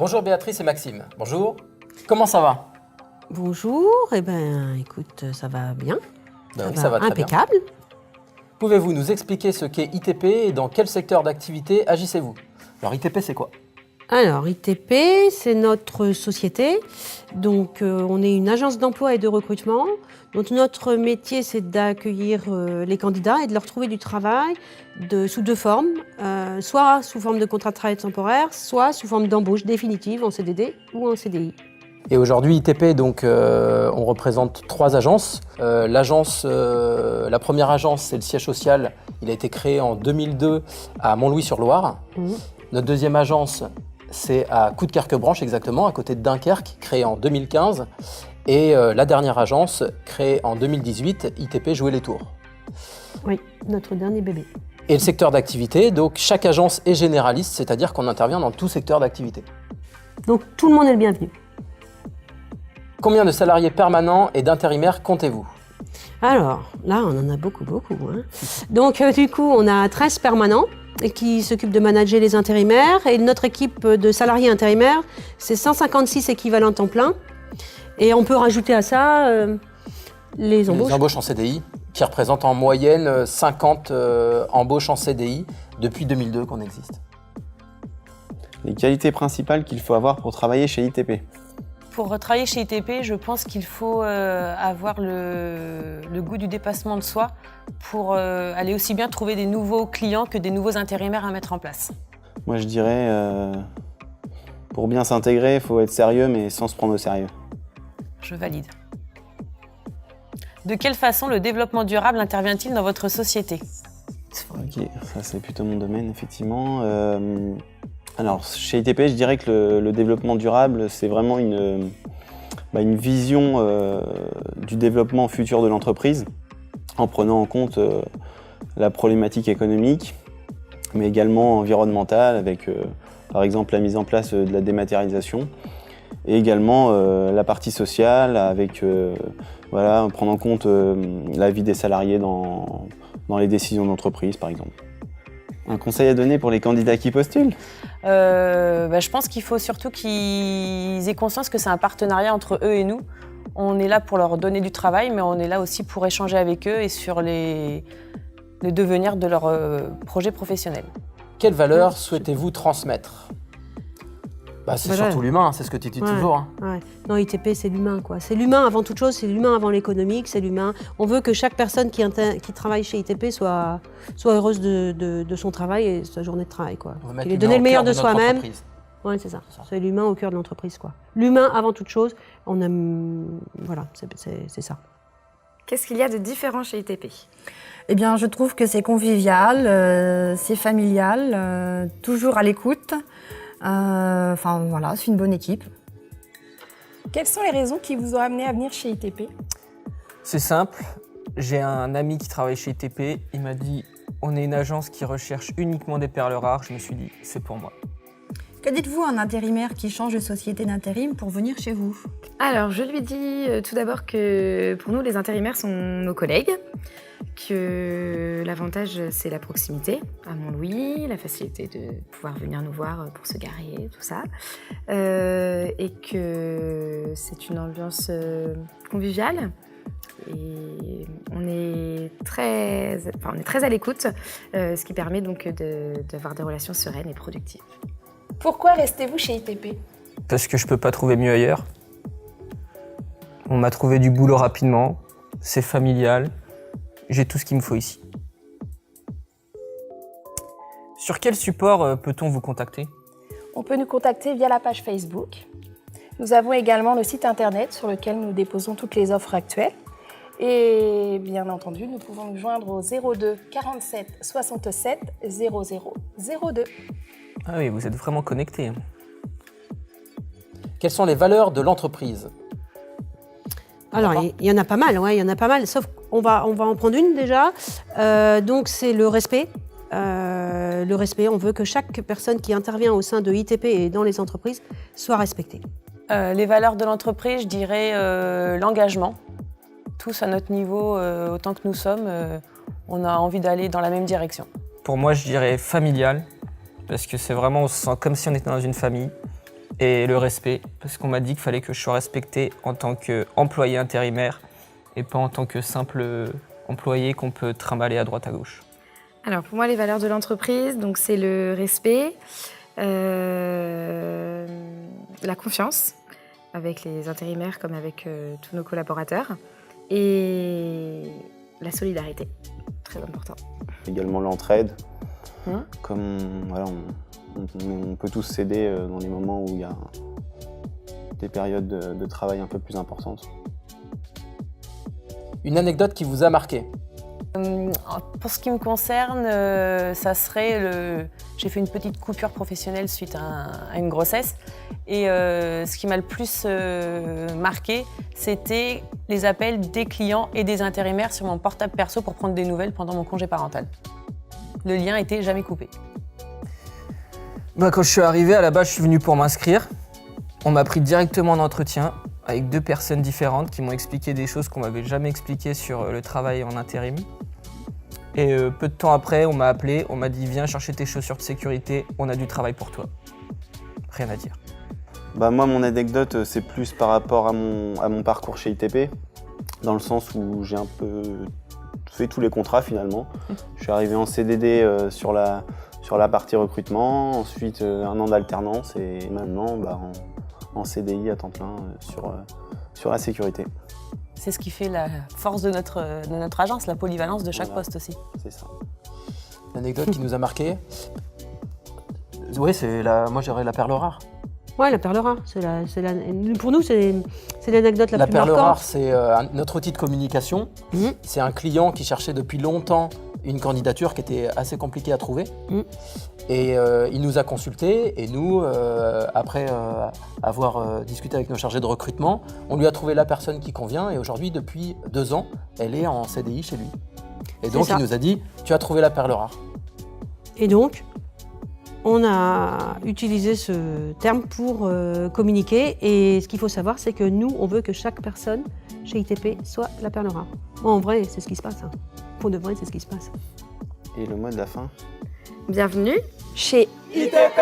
Bonjour Béatrice et Maxime. Bonjour. Comment ça va? Bonjour, écoute, ça va bien. Ça va très bien. Impeccable. Pouvez-vous nous expliquer ce qu'est ITP et dans quel secteur d'activité agissez-vous? Alors ITP, c'est quoi? Alors, ITP, c'est notre société. Donc, on est une agence d'emploi et de recrutement. Donc, notre métier, c'est d'accueillir les candidats et de leur trouver du travail sous deux formes. Soit sous forme de contrat de travail temporaire, soit sous forme d'embauche définitive en CDD ou en CDI. Et aujourd'hui, ITP, donc, on représente 3 agences. La première agence, c'est le siège social. Il a été créé en 2002 à Montlouis-sur-Loire. Notre deuxième agence, c'est à Coudekerque-Branche, exactement, à côté de Dunkerque, créée en 2015. Et la dernière agence, créée en 2018, ITP Jouer les Tours. Oui, notre dernier bébé. Et le secteur d'activité, donc chaque agence est généraliste, c'est-à-dire qu'on intervient dans tout secteur d'activité. Donc, tout le monde est le bienvenu. Combien de salariés permanents et d'intérimaires comptez-vous? Alors, là, on en a beaucoup. Donc, du coup, on a 13 permanents qui s'occupent de manager les intérimaires. Et notre équipe de salariés intérimaires, c'est 156 équivalents temps plein. Et on peut rajouter à ça les embauches. Les embauches en CDI, qui représentent en moyenne 50 embauches en CDI depuis 2002 qu'on existe. Les qualités principales qu'il faut avoir pour travailler chez ITP. Pour travailler chez ITP, je pense qu'il faut avoir le goût du dépassement de soi pour aller aussi bien trouver des nouveaux clients que des nouveaux intérimaires à mettre en place. Moi je dirais, pour bien s'intégrer, il faut être sérieux mais sans se prendre au sérieux. Je valide. De quelle façon le développement durable intervient-il dans votre société? Ok, ça c'est plutôt mon domaine effectivement. Alors, chez ITP, je dirais que le développement durable, c'est vraiment une vision du développement futur de l'entreprise, en prenant en compte la problématique économique, mais également environnementale, avec par exemple la mise en place de la dématérialisation, et également la partie sociale, avec prendre en compte la vie des salariés dans les décisions d'entreprise, par exemple. Un conseil à donner pour les candidats qui postulent? Je pense qu'il faut surtout qu'ils aient conscience que c'est un partenariat entre eux et nous. On est là pour leur donner du travail, mais on est là aussi pour échanger avec eux et sur le devenir de leur projet professionnel. Quelles valeurs souhaitez-vous transmettre? C'est surtout l'humain, c'est ce que tu dis toujours. Ouais. Non, ITP, c'est l'humain, quoi. C'est l'humain avant toute chose, c'est l'humain avant l'économique, c'est l'humain. On veut que chaque personne qui travaille chez ITP soit heureuse de son travail et de sa journée de travail, quoi. Qu'il ait donné le meilleur de soi-même. Oui, c'est ça. C'est l'humain au cœur de l'entreprise, quoi. L'humain avant toute chose, on aime... Voilà, c'est ça. Qu'est-ce qu'il y a de différent chez ITP? Eh bien, je trouve que c'est convivial, c'est familial, toujours à l'écoute. C'est une bonne équipe. Quelles sont les raisons qui vous ont amené à venir chez ITP? C'est simple, j'ai un ami qui travaille chez ITP, il m'a dit on est une agence qui recherche uniquement des perles rares, je me suis dit c'est pour moi. Que dites-vous à un intérimaire qui change de société d'intérim pour venir chez vous? Alors, je lui dis tout d'abord que pour nous, les intérimaires sont nos collègues, que l'avantage, c'est la proximité à Montlouis, la facilité de pouvoir venir nous voir pour se garer, tout ça, et que c'est une ambiance conviviale. Et on est très à l'écoute, ce qui permet donc d'avoir des relations sereines et productives. Pourquoi restez-vous chez ITP? Parce que je peux pas trouver mieux ailleurs. On m'a trouvé du boulot rapidement, c'est familial, j'ai tout ce qu'il me faut ici. Sur quel support peut-on vous contacter? On peut nous contacter via la page Facebook. Nous avons également le site internet sur lequel nous déposons toutes les offres actuelles. Et bien entendu, nous pouvons nous joindre au 02 47 67 00 02. Ah oui, vous êtes vraiment connectés. Quelles sont les valeurs de l'entreprise? Alors, il y en a pas mal, sauf qu'on va en prendre une déjà. Donc, c'est le respect. Le respect, on veut que chaque personne qui intervient au sein de ITP et dans les entreprises soit respectée. Les valeurs de l'entreprise, je dirais l'engagement. Tous à notre niveau, autant que nous sommes, on a envie d'aller dans la même direction. Pour moi, je dirais familial, parce que c'est vraiment, on se sent comme si on était dans une famille. Et le respect, parce qu'on m'a dit qu'il fallait que je sois respecté en tant qu'employé intérimaire et pas en tant que simple employé qu'on peut trimballer à droite à gauche. Alors pour moi, les valeurs de l'entreprise, donc c'est le respect, la confiance avec les intérimaires comme avec tous nos collaborateurs et la solidarité, très important. Également l'entraide, comme voilà, on peut tous s'aider dans les moments où il y a des périodes de travail un peu plus importantes. Une anecdote qui vous a marqué? Pour ce qui me concerne, ça serait j'ai fait une petite coupure professionnelle suite à une grossesse. Et ce qui m'a le plus marqué, c'était les appels des clients et des intérimaires sur mon portable perso pour prendre des nouvelles pendant mon congé parental. Le lien était jamais coupé. Quand je suis arrivé, à la base, je suis venu pour m'inscrire. On m'a pris directement en entretien avec 2 personnes différentes qui m'ont expliqué des choses qu'on m'avait jamais expliquées sur le travail en intérim. Et peu de temps après, on m'a appelé, on m'a dit « Viens chercher tes chaussures de sécurité, on a du travail pour toi ». Rien à dire. Moi, mon anecdote, c'est plus par rapport à mon parcours chez ITP, dans le sens où j'ai un peu fait tous les contrats finalement. Je suis arrivé en CDD sur la partie recrutement, ensuite 1 an d'alternance et maintenant en CDI à temps plein sur la sécurité. C'est ce qui fait la force de notre agence, la polyvalence de chaque poste aussi. C'est ça. L'anecdote qui nous a marqué, oui, moi j'aurais la perle rare. Ouais, la perle rare. Pour nous, c'est l'anecdote la plus marquante. La perle rare, c'est notre outil de communication. C'est un client qui cherchait depuis longtemps une candidature qui était assez compliquée à trouver. Et il nous a consultés et nous, après avoir discuté avec nos chargés de recrutement, on lui a trouvé la personne qui convient et aujourd'hui, depuis 2 ans, elle est en CDI chez lui. Et donc, il nous a dit, tu as trouvé la perle rare. Et donc, on a utilisé ce terme pour communiquer et ce qu'il faut savoir, c'est que nous, on veut que chaque personne chez ITP soit la perle rare. En vrai, c'est ce qui se passe. Pour de vrai, c'est ce qui se passe. Et le mot de la fin ? Bienvenue Chez ITP!